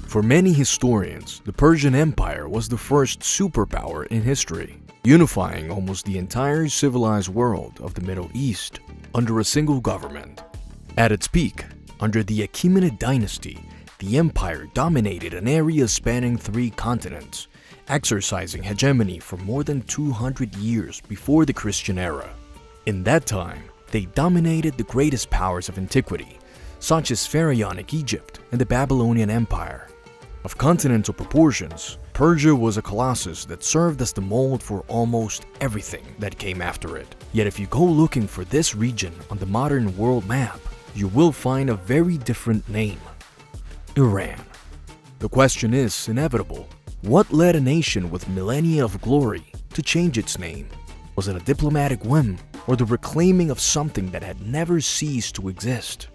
For many historians, the Persian Empire was the first superpower in history, unifying almost the entire civilized world of the Middle East under a single government. At its peak, under the Achaemenid dynasty, the empire dominated an area spanning 3 continents, exercising hegemony for more than 200 years before the Christian era. In that time, they dominated the greatest powers of antiquity, such as Pharaonic Egypt and the Babylonian Empire. Of continental proportions, Persia was a colossus that served as the mold for almost everything that came after it. Yet if you go looking for this region on the modern world map, you will find a very different name: Iran. The question is inevitable. What led a nation with millennia of glory to change its name? Was it a diplomatic whim or the reclaiming of something that had never ceased to exist?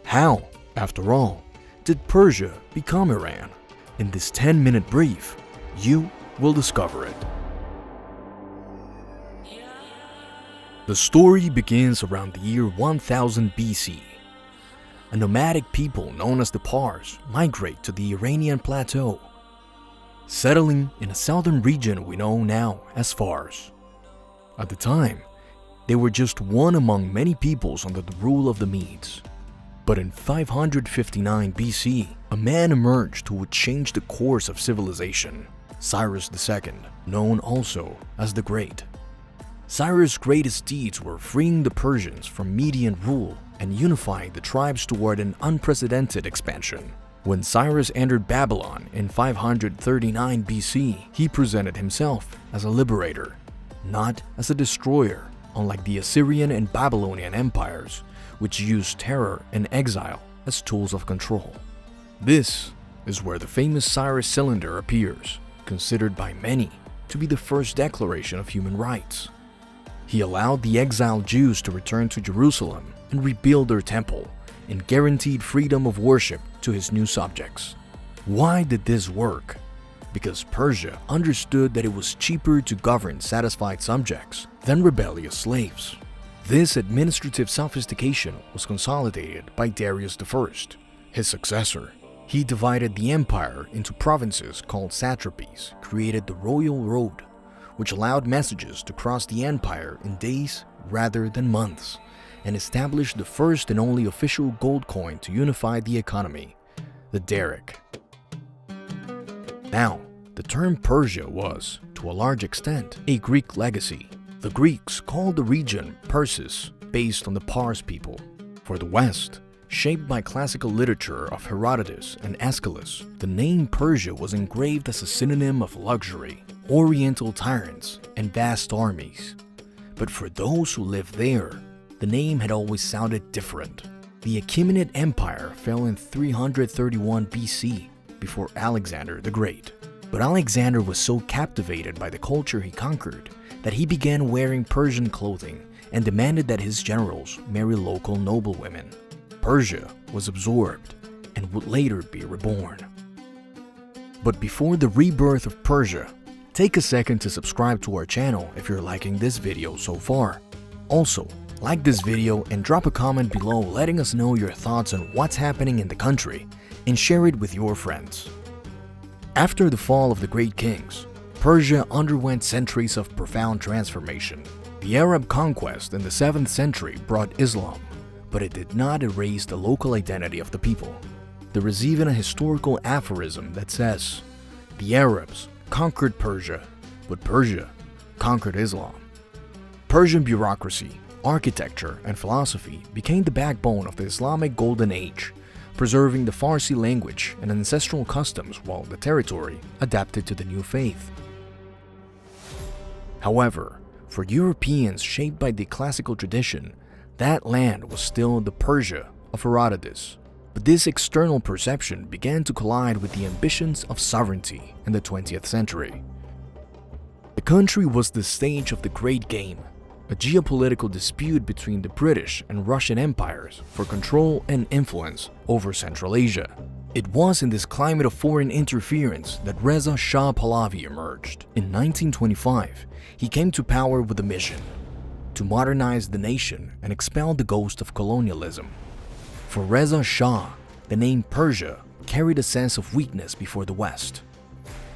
How, after all, did Persia become Iran? In this 10-minute brief, you will discover it. The story begins around the year 1000 BC. A nomadic people known as the Pars migrate to the Iranian plateau, settling in a southern region we know now as Fars. At the time, they were just one among many peoples under the rule of the Medes. But in 559 BC, a man emerged who would change the course of civilization: Cyrus II, known also as the Great. Cyrus' greatest deeds were freeing the Persians from Median rule and unifying the tribes toward an unprecedented expansion. When Cyrus entered Babylon in 539 BC, he presented himself as a liberator, not as a destroyer, unlike the Assyrian and Babylonian empires, which used terror and exile as tools of control. This is where the famous Cyrus Cylinder appears, considered by many to be the first declaration of human rights. He allowed the exiled Jews to return to Jerusalem and rebuild their temple, and guaranteed freedom of worship to his new subjects. Why did this work? Because Persia understood that it was cheaper to govern satisfied subjects than rebellious slaves. This administrative sophistication was consolidated by Darius the First, his successor. He divided the empire into provinces called satrapies, created the Royal Road, which allowed messages to cross the empire in days rather than months, and established the first and only official gold coin to unify the economy, the daric. Now, the term Persia was, to a large extent, a Greek legacy. The Greeks called the region Persis, based on the Pars people. For the West, shaped by classical literature of Herodotus and Aeschylus, the name Persia was engraved as a synonym of luxury, oriental tyrants, and vast armies. But for those who lived there, the name had always sounded different. The Achaemenid Empire fell in 331 BC, before Alexander the Great. But Alexander was so captivated by the culture he conquered that he began wearing Persian clothing and demanded that his generals marry local noblewomen. Persia was absorbed and would later be reborn. But before the rebirth of Persia, take a second to subscribe to our channel if you're liking this video so far. Also, like this video and drop a comment below letting us know your thoughts on what's happening in the country, and share it with your friends. After the fall of the great kings, Persia underwent centuries of profound transformation. The Arab conquest in the 7th century brought Islam, but it did not erase the local identity of the people. There is even a historical aphorism that says, "The Arabs conquered Persia, but Persia conquered Islam." Persian bureaucracy, architecture, and philosophy became the backbone of the Islamic Golden Age, preserving the Farsi language and ancestral customs while the territory adapted to the new faith. However, for Europeans shaped by the classical tradition, that land was still the Persia of Herodotus. But this external perception began to collide with the ambitions of sovereignty in the 20th century. The country was the stage of the Great Game, a geopolitical dispute between the British and Russian empires for control and influence over Central Asia. It was in this climate of foreign interference that Reza Shah Pahlavi emerged. In 1925, he came to power with a mission: to modernize the nation and expel the ghost of colonialism. For Reza Shah, the name Persia carried a sense of weakness before the West.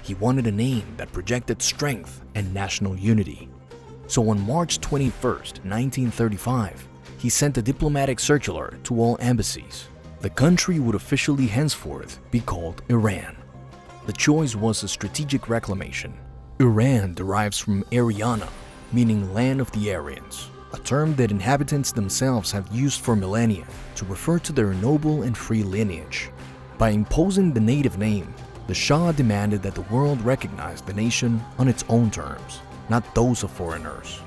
He wanted a name that projected strength and national unity. So on March 21st, 1935, he sent a diplomatic circular to all embassies. The country would officially henceforth be called Iran. The choice was a strategic reclamation. Iran derives from Ariana, meaning land of the Aryans, a term that inhabitants themselves have used for millennia to refer to their noble and free lineage. By imposing the native name, the Shah demanded that the world recognize the nation on its own terms, not those of foreigners.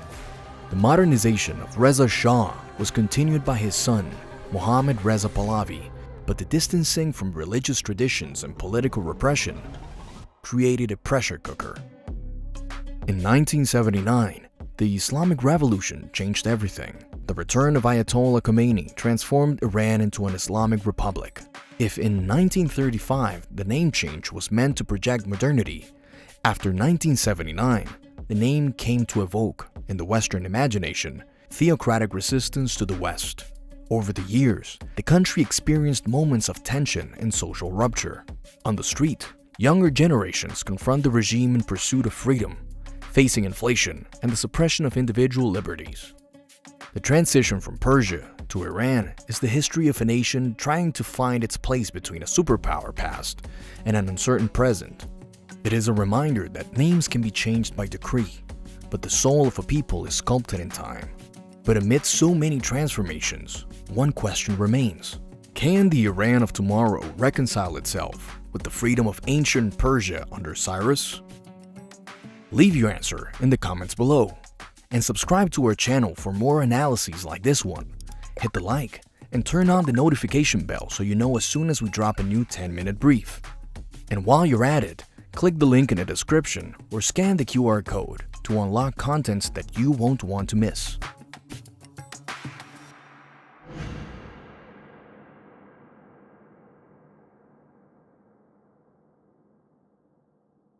The modernization of Reza Shah was continued by his son, Mohammad Reza Pahlavi, but the distancing from religious traditions and political repression created a pressure cooker. In 1979, the Islamic Revolution changed everything. The return of Ayatollah Khomeini transformed Iran into an Islamic Republic. If in 1935 the name change was meant to project modernity, after 1979, the name came to evoke, in the Western imagination, theocratic resistance to the West. Over the years, the country experienced moments of tension and social rupture. On the street, younger generations confront the regime in pursuit of freedom, facing inflation and the suppression of individual liberties. The transition from Persia to Iran is the history of a nation trying to find its place between a superpower past and an uncertain present. It is a reminder that names can be changed by decree, but the soul of a people is sculpted in time. But amidst so many transformations, one question remains. Can the Iran of tomorrow reconcile itself with the freedom of ancient Persia under Cyrus? Leave your answer in the comments below, and subscribe to our channel for more analyses like this one. Hit the like and turn on the notification bell so you know as soon as we drop a new 10-minute brief. And while you're at it, click the link in the description or scan the QR code to unlock contents that you won't want to miss.